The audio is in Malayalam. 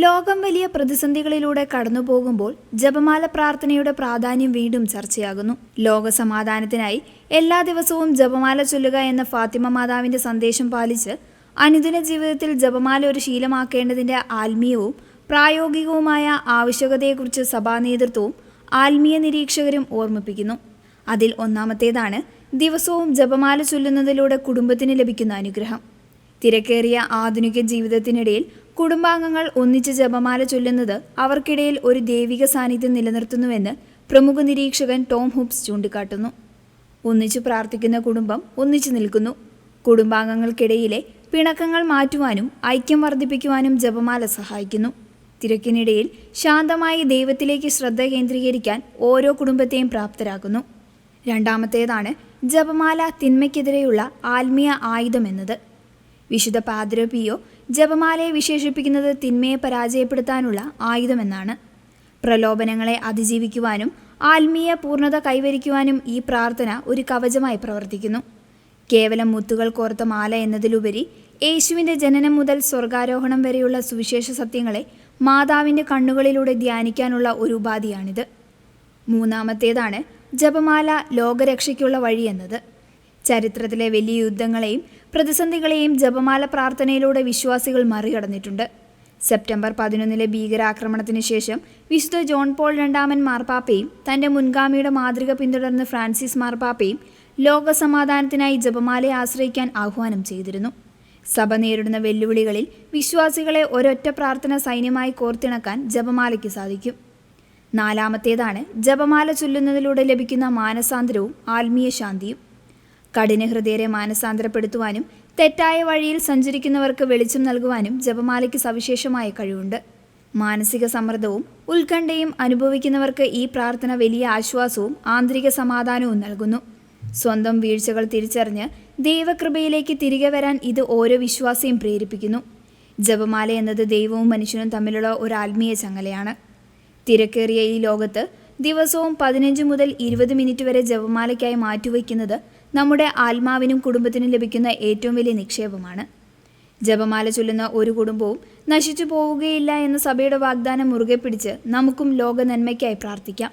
ലോകം വലിയ പ്രതിസന്ധികളിലൂടെ കടന്നുപോകുമ്പോൾ ജപമാല പ്രാർത്ഥനയുടെ പ്രാധാന്യം വീണ്ടും ചർച്ചയാകുന്നു. ലോക സമാധാനത്തിനായി എല്ലാ ദിവസവും ജപമാല ചൊല്ലുക എന്ന ഫാത്തിമ മാതാവിന്റെ സന്ദേശം പാലിച്ച് അനുദിന ജീവിതത്തിൽ ജപമാല ഒരു ശീലമാക്കേണ്ടതിന്റെ ആത്മീയവും പ്രായോഗികവുമായ ആവശ്യകതയെക്കുറിച്ച് സഭാ നേതൃത്വവും ആത്മീയ നിരീക്ഷകരും ഓർമ്മിപ്പിക്കുന്നു. അതിൽ ഒന്നാമത്തേതാണ് ദിവസവും ജപമാല ചൊല്ലുന്നതിലൂടെ കുടുംബത്തിന് ലഭിക്കുന്ന അനുഗ്രഹം. തിരക്കേറിയ ആധുനിക ജീവിതത്തിനിടയിൽ കുടുംബാംഗങ്ങൾ ഒന്നിച്ച് ജപമാല ചൊല്ലുന്നത് അവർക്കിടയിൽ ഒരു ദൈവിക സാന്നിധ്യം നിലനിർത്തുന്നുവെന്ന് പ്രമുഖ നിരീക്ഷകൻ ടോം ഹുബ്സ് ചൂണ്ടിക്കാട്ടുന്നു. ഒന്നിച്ചു പ്രാർത്ഥിക്കുന്ന കുടുംബം ഒന്നിച്ചു നിൽക്കുന്നു. കുടുംബാംഗങ്ങൾക്കിടയിലെ പിണക്കങ്ങൾ മാറ്റുവാനും ഐക്യം വർദ്ധിപ്പിക്കുവാനും ജപമാല സഹായിക്കുന്നു. തിരക്കിനിടയിൽ ശാന്തമായി ദൈവത്തിലേക്ക് ശ്രദ്ധ കേന്ദ്രീകരിക്കാൻ ഓരോ കുടുംബത്തെയും പ്രാപ്തരാക്കുന്നു. രണ്ടാമത്തേതാണ് ജപമാല തിന്മയ്ക്കെതിരെയുള്ള ആത്മീയ ആയുധമെന്നത്. വിശുദ്ധ പാദ്രി പിയോ ജപമാലയെ വിശേഷിപ്പിക്കുന്നത് തിന്മയെ പരാജയപ്പെടുത്താനുള്ള ആയുധമെന്നാണ്. പ്രലോഭനങ്ങളെ അതിജീവിക്കുവാനും ആത്മീയ പൂർണ്ണത കൈവരിക്കുവാനും ഈ പ്രാർത്ഥന ഒരു കവചമായി പ്രവർത്തിക്കുന്നു. കേവലം മുത്തുകൾ കോർത്ത മാല എന്നതിലുപരി യേശുവിൻ്റെ ജനനം മുതൽ സ്വർഗാരോഹണം വരെയുള്ള സുവിശേഷ സത്യങ്ങളെ മാതാവിൻ്റെ കണ്ണുകളിലൂടെ ധ്യാനിക്കാനുള്ള ഒരു ഉപാധിയാണിത്. മൂന്നാമത്തേതാണ് ജപമാല ലോകരക്ഷയ്ക്കുള്ള വഴി എന്നത്. ചരിത്രത്തിലെ വലിയ യുദ്ധങ്ങളെയും പ്രതിസന്ധികളെയും ജപമാല പ്രാർത്ഥനയിലൂടെ വിശ്വാസികൾ മറികടന്നിട്ടുണ്ട്. സെപ്റ്റംബർ 11 ഭീകരാക്രമണത്തിന് ശേഷം വിശുദ്ധ ജോൺ പോൾ രണ്ടാമൻ മാർപ്പാപ്പയും തൻ്റെ മുൻഗാമിയുടെ മാതൃക പിന്തുടർന്ന് ഫ്രാൻസിസ് മാർപ്പാപ്പയും ലോക സമാധാനത്തിനായി ജപമാലയെ ആശ്രയിക്കാൻ ആഹ്വാനം ചെയ്തിരുന്നു. സഭ നേരിടുന്ന വെല്ലുവിളികളിൽ വിശ്വാസികളെ ഒരൊറ്റ പ്രാർത്ഥന സൈന്യമായി കോർത്തിണക്കാൻ ജപമാലയ്ക്ക് സാധിക്കും. നാലാമത്തേതാണ് ജപമാല ചൊല്ലുന്നതിലൂടെ ലഭിക്കുന്ന മാനസാന്തരവും ആത്മീയ ശാന്തിയും. കഠിനഹൃദയരെ മാനസാന്തരപ്പെടുത്തുവാനും തെറ്റായ വഴിയിൽ സഞ്ചരിക്കുന്നവർക്ക് വെളിച്ചം നൽകുവാനും ജപമാലയ്ക്ക് സവിശേഷമായ കഴിവുണ്ട്. മാനസിക സമ്മർദ്ദവും ഉത്കണ്ഠയും അനുഭവിക്കുന്നവർക്ക് ഈ പ്രാർത്ഥന വലിയ ആശ്വാസവും ആന്തരിക സമാധാനവും നൽകുന്നു. സ്വന്തം വീഴ്ചകൾ തിരിച്ചറിഞ്ഞ് ദൈവകൃപയിലേക്ക് തിരികെ വരാൻ ഇത് ഓരോ വിശ്വാസിയും പ്രേരിപ്പിക്കുന്നു. ജപമാല എന്നത് ദൈവവും മനുഷ്യനും തമ്മിലുള്ള ഒരു ആത്മീയ ചങ്ങലയാണ്. തിരക്കേറിയ ഈ ലോകത്ത് ദിവസവും 15 മുതൽ 20 മിനിറ്റ് വരെ ജപമാലയ്ക്കായി മാറ്റിവെക്കുന്നത് നമ്മുടെ ആത്മാവിനും കുടുംബത്തിനും ലഭിക്കുന്ന ഏറ്റവും വലിയ നിക്ഷേപമാണ്. ജപമാല ചൊല്ലുന്ന ഒരു കുടുംബവും നശിച്ചു പോവുകയില്ല എന്ന സഭയുടെ വാഗ്ദാനം മുറുകെ പിടിച്ച് നമുക്കും ലോക നന്മയ്ക്കായി പ്രാർത്ഥിക്കാം.